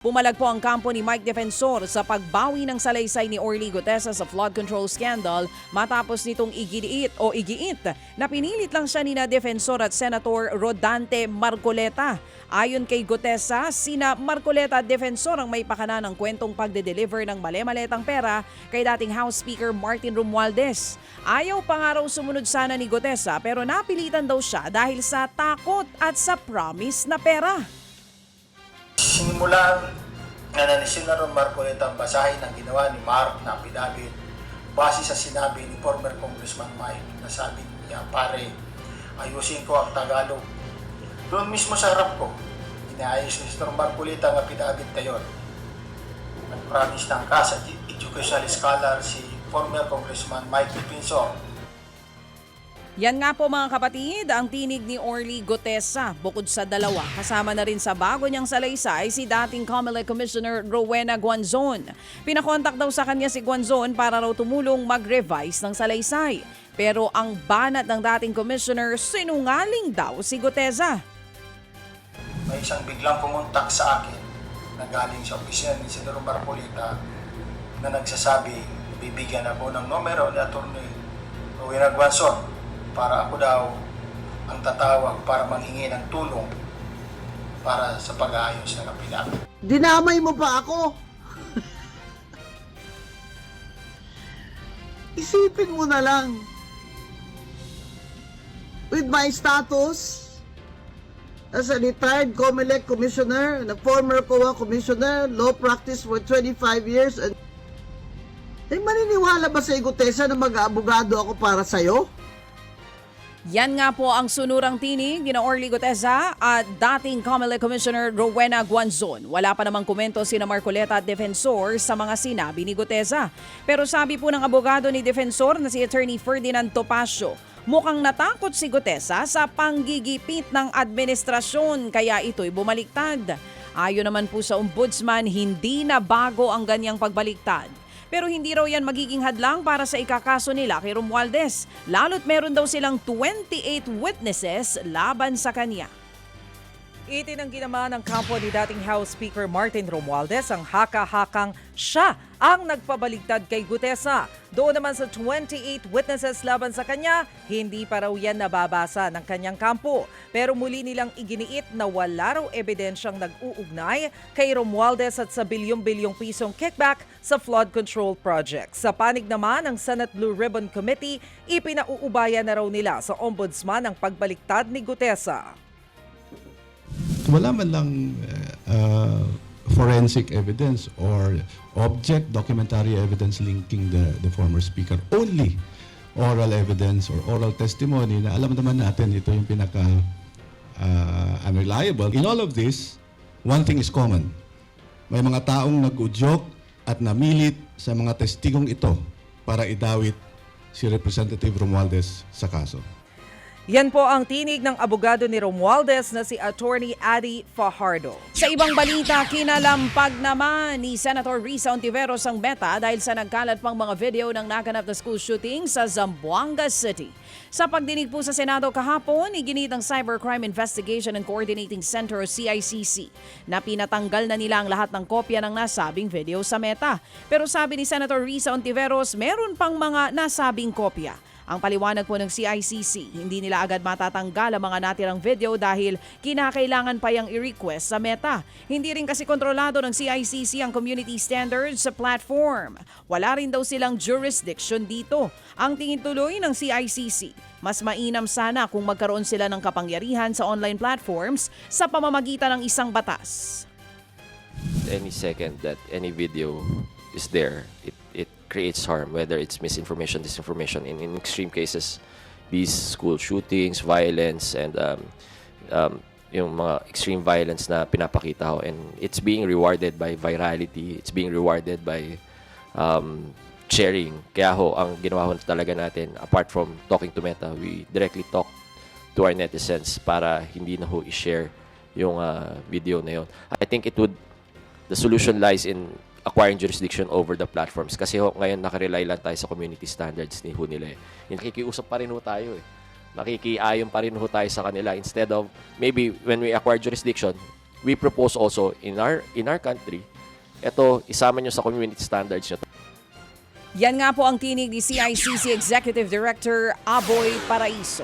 Pumalag po ang kampo ni Mike Defensor sa pagbawi ng salaysay ni Orly Gutesa sa flood control scandal matapos nitong igiit na pinilit lang siya nina Defensor at Senator Rodante Marcoleta. Ayon kay Gutesa, sina Marcoleta at Defensor ang may pakana ng kwentong pagde-deliver ng male-maletang pera kay dating House Speaker Martin Romualdez. Ayaw pa nga raw sumunod sana ni Gutesa pero napilitan daw siya dahil sa takot at sa promise na pera. Sinimulan na ni Senator Marcoleta ang basahin ang ginawa ni Mark na affidavit base sa sinabi ni former Congressman Mike na sabi niya, pare, ayusin ko ang Tagalog. Doon mismo sa harap ko, inaayos ni Senator Marcoleta ang affidavit na yun. Nag-promise ng kasa educational scholar si former Congressman Mike Defensor. Yan nga po mga kapatid, ang tinig ni Orly Gutesa. Bukod sa dalawa, kasama na rin sa bago niyang salaysay si dating COMELEC Commissioner Rowena Guanzon. Pinakontak daw sa kanya si Guanzon para raw tumulong mag-revise ng salaysay. Pero ang banat ng dating commissioner, sinungaling daw si Gutesa. May isang biglang pumuntak sa akin na galing sa opisina ni Senator Marcoleta na nagsasabi, bibigyan ako ng numero ni Atty. Rowena Guanzon para ako daw ang tatawag para manghingi ng tulong para sa pag-aayos ng affidavit. Dinamay mo pa ako. Isipin mo na lang. With my status as a retired COMELEC commissioner, and a former COA commissioner, law practice for 25 years, and maniniwala ba sa Gutesa na mag-aabogado ako para sa'yo? Yan nga po ang sunurang tinig ni Orly Gutesa at dating COMELEC Commissioner Rowena Guanzon. Wala pa namang komento sina Marcoleta at Defensor sa mga sinabi ni Gutesa. Pero sabi po ng abogado ni Defensor na si Attorney Ferdinand Topacio, mukhang natakot si Gutesa sa panggigipit ng administrasyon kaya ito'y bumaliktad. Ayon naman po sa ombudsman, hindi na bago ang ganyang pagbaliktad. Pero hindi raw yan magiging hadlang para sa ikakaso nila kay Romualdez. Lalo't meron daw silang 28 witnesses laban sa kanya. Itinanggi naman ng kampo ni dating House Speaker Martin Romualdez ang haka-hakang siya ang nagpabaligtad kay Gutesa. Doon naman sa 28 witnesses laban sa kanya, hindi pa raw yan nababasa ng kanyang kampo. Pero muli nilang iginiit na wala raw ebidensyang nag-uugnay kay Romualdez at sa bilyong-bilyong pisong kickback sa flood control project. Sa panig naman ng Senate Blue Ribbon Committee, ipinauubaya na raw nila sa ombudsman ang pagbaliktad ni Gutesa. Wala man lang forensic evidence or object documentary evidence linking the former speaker. Only oral evidence or oral testimony na alam naman natin ito yung pinaka unreliable. In all of this, one thing is common. May mga taong nag-udyok at namilit sa mga testigong ito para idawit si Representative Romualdez sa kaso. Yan po ang tinig ng abogado ni Romualdez na si Attorney Adi Fajardo. Sa ibang balita, kinalampag naman ni Senator Risa Ontiveros ang meta dahil sa nagkalat pang mga video ng naganap na school shooting sa Zamboanga City. Sa pagdinig po sa Senado kahapon, iginit ng Cybercrime Investigation and Coordinating Center o CICC na pinatanggal na nila ang lahat ng kopya ng nasabing video sa meta. Pero sabi ni Senator Risa Ontiveros, meron pang mga nasabing kopya. Ang paliwanag po ng CICC, hindi nila agad matatanggal ang mga natirang video dahil kinakailangan pa yang i-request sa Meta. Hindi rin kasi kontrolado ng CICC ang community standards sa platform. Wala rin daw silang jurisdiction dito. Ang tingin tuloy ng CICC, mas mainam sana kung magkaroon sila ng kapangyarihan sa online platforms sa pamamagitan ng isang batas. Any second that any video is there, it creates harm, whether it's misinformation, disinformation. In extreme cases, these school shootings, violence, and yung mga extreme violence na pinapakita ho, and it's being rewarded by virality, it's being rewarded by sharing. Kaya ho, ang ginawa ho talaga natin, apart from talking to Meta, we directly talk to our netizens para hindi na ho i-share yung video na yun. I think the solution lies in acquiring jurisdiction over the platforms. Kasi ho, ngayon nakarely lang tayo sa community standards ni ho nila. Nakikiusap pa rin ho tayo Nakikiayon pa rin ho tayo sa kanila. Instead of, maybe when we acquire jurisdiction, we propose also in our country, ito isama nyo sa community standards nyo. Yan nga po ang tinig ni CICC Executive Director Aboy Paraiso.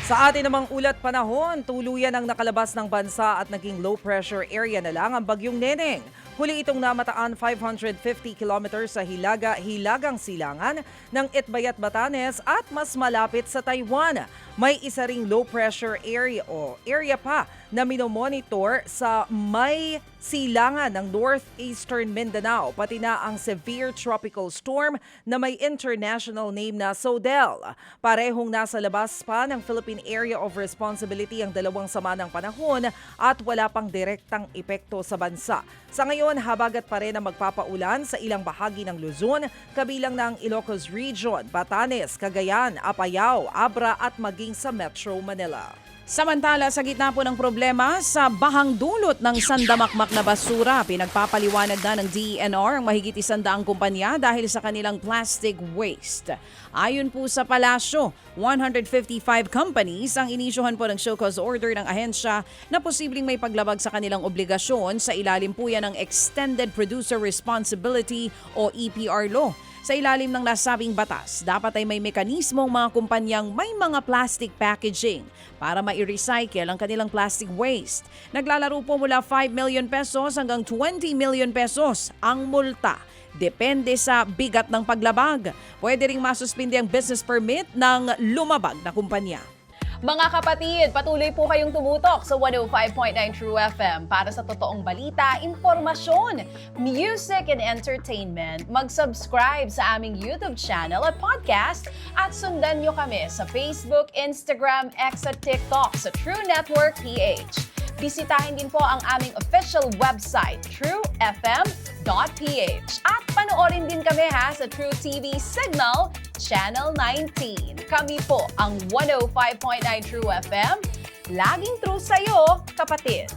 Sa atin namang ulat panahon, tuluyan ang nakalabas ng bansa at naging low pressure area na lang ang bagyong Neneng. Huli itong namataan 550 kilometers sa hilagang silangan ng Itbayat, Batanes at mas malapit sa Taiwan. May isa ring low pressure area pa na minomonitor sa may silangan ng northeastern Mindanao, pati na ang severe tropical storm na may international name na Sodel. Parehong nasa labas pa ng Philippine Area of Responsibility ang dalawang sama ng panahon at wala pang direktang epekto sa bansa. Sa ngayon, habagat pa rin ang magpapaulan sa ilang bahagi ng Luzon, kabilang ng Ilocos Region, Batanes, Cagayan, Apayao, Abra at maging sa Metro Manila. Samantala, sa gitna po ng problema sa bahang dulot ng sandamakmak na basura, pinagpapaliwanag na ng DENR ang mahigit 100 kumpanya dahil sa kanilang plastic waste. Ayon po sa palasyo, 155 companies ang inisyuhan po ng show cause order ng ahensya na posibleng may paglabag sa kanilang obligasyon sa ilalim po yan ng Extended Producer Responsibility o EPR law. Sa ilalim ng nasabing batas, dapat ay may mekanismong mga kumpanyang may mga plastic packaging para ma-recycle ang kanilang plastic waste. Naglalaro po mula 5 million pesos hanggang 20 million pesos ang multa. Depende sa bigat ng paglabag. Pwede ring masuspindi ang business permit ng lumabag na kumpanya. Mga kapatid, patuloy po kayong tumutok sa 105.9 True FM para sa totoong balita, impormasyon, music and entertainment. Mag-subscribe sa aming YouTube channel at podcast at sundan nyo kami sa Facebook, Instagram, X at TikTok sa True Network PH. Bisitahin din po ang aming official website, truefm.ph. At panoorin din kami sa True TV Signal, Channel 19. Kami po ang 105.9 True FM. Laging true sa'yo, kapatid.